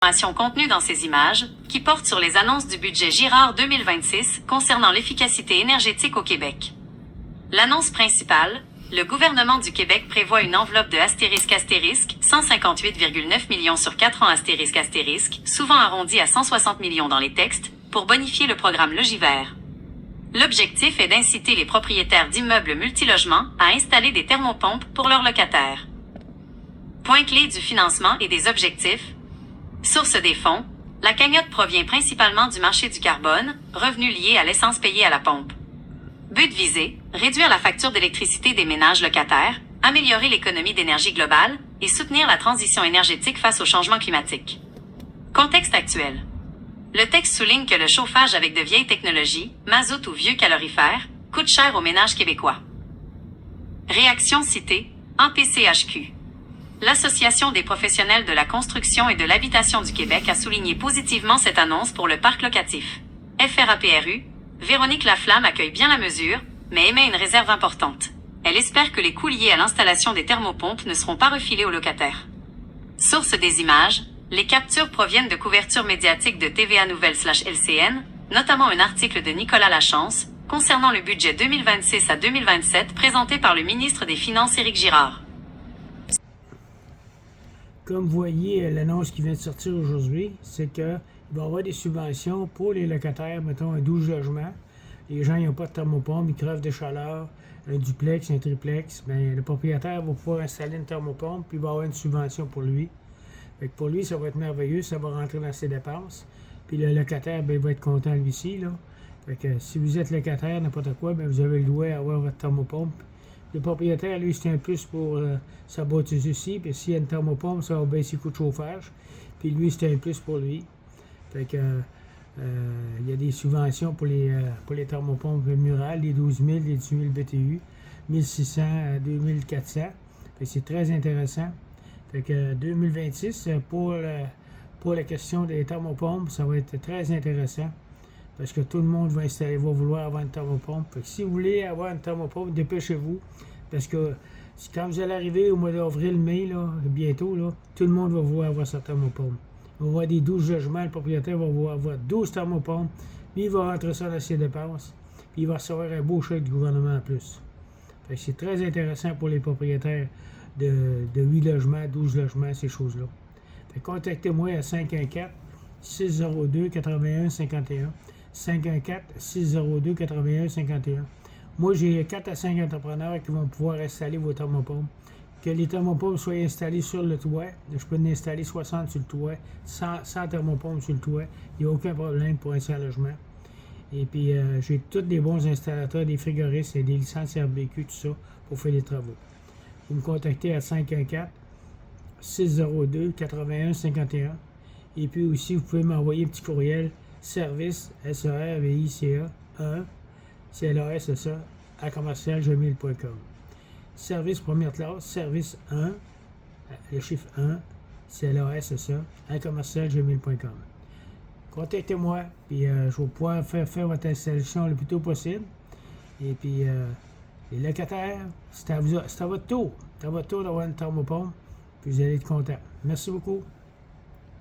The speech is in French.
Informations contenues dans ces images, qui portent sur les annonces du budget Girard 2026 concernant l'efficacité énergétique au Québec. L'annonce principale, le gouvernement du Québec prévoit une enveloppe de *** 158,9 millions sur 4 ans ***, souvent arrondi à 160 millions dans les textes, pour bonifier le programme Logivert. L'objectif est d'inciter les propriétaires d'immeubles multilogements à installer des thermopompes pour leurs locataires. Point clé du financement et des objectifs. Source des fonds, la cagnotte provient principalement du marché du carbone, revenus liés à l'essence payée à la pompe. But visé, réduire la facture d'électricité des ménages locataires, améliorer l'économie d'énergie globale et soutenir la transition énergétique face au changement climatique. Contexte actuel. Le texte souligne que le chauffage avec de vieilles technologies, mazout ou vieux calorifères, coûte cher aux ménages québécois. Réaction citée, APCHQ. L'Association des professionnels de la construction et de l'habitation du Québec a souligné positivement cette annonce pour le parc locatif. FRAPRU, Véronique Laflamme accueille bien la mesure, mais émet une réserve importante. Elle espère que les coûts liés à l'installation des thermopompes ne seront pas refilés aux locataires. Source des images, les captures proviennent de couvertures médiatiques de TVA Nouvelles/LCN, notamment un article de Nicolas Lachance, concernant le budget 2026 à 2027 présenté par le ministre des Finances Éric Girard. Comme vous voyez, l'annonce qui vient de sortir aujourd'hui, c'est qu'il va y avoir des subventions pour les locataires, mettons un 12 logements. Les gens n'ont pas de thermopompe, ils crèvent de chaleur, un duplex, un triplex. Bien, le propriétaire va pouvoir installer une thermopompe, puis il va avoir une subvention pour lui. Fait que pour lui, ça va être merveilleux, ça va rentrer dans ses dépenses. Puis le locataire, bien, il va être content lui aussi, là. Fait que si vous êtes locataire, n'importe quoi, bien, vous avez le droit d'avoir votre thermopompe. Le propriétaire, lui, c'est un plus pour sa bâtisse aussi. Puis s'il y a une thermopompe, ça va baisser le coût de chauffage. Puis lui, c'est un plus pour lui. Fait que il y a des subventions pour les thermopompes murales, les 12 000, les 18 000 BTU, 1600 à 2400. Fait que c'est très intéressant. Fait que 2026, pour la question des thermopompes, ça va être très intéressant. Parce que tout le monde va vouloir avoir une thermopompe. Fait que si vous voulez avoir une thermopompe, dépêchez-vous. Parce que quand vous allez arriver au mois d'avril, mai, là, bientôt, là, tout le monde va vouloir avoir sa thermopompe. Il va avoir des 12 logements, le propriétaire va vouloir avoir 12 thermopompes, puis il va rentrer ça dans ses dépenses, puis il va recevoir un beau chèque du gouvernement en plus. Fait que c'est très intéressant pour les propriétaires de 8 logements, 12 logements, ces choses-là. Fait que contactez-moi à 514-602-8151. 514-602-8151. Moi, j'ai 4 à 5 entrepreneurs qui vont pouvoir installer vos thermopompes. Que les thermopompes soient installés sur le toit. Je peux en installer 60 sur le toit, 100 thermopompes sur le toit. Il n'y a aucun problème pour un seul logement. Et puis, j'ai tous des bons installateurs, des frigoristes et des licences RBQ, tout ça, pour faire les travaux. Vous me contactez à 514-602-8151. Et puis aussi, vous pouvez m'envoyer un petit courriel service, SERVICA 1, CLASSA, à commercial-gmail.com. Service première classe, service 1, le chiffre 1, CLASSA, à commercial-gmail.com. Contactez-moi, puis je vais pouvoir faire votre installation le plus tôt possible. Et puis, les locataires, c'est à votre tour. C'est à votre tour d'avoir une thermopompe, puis vous allez être content. Merci beaucoup.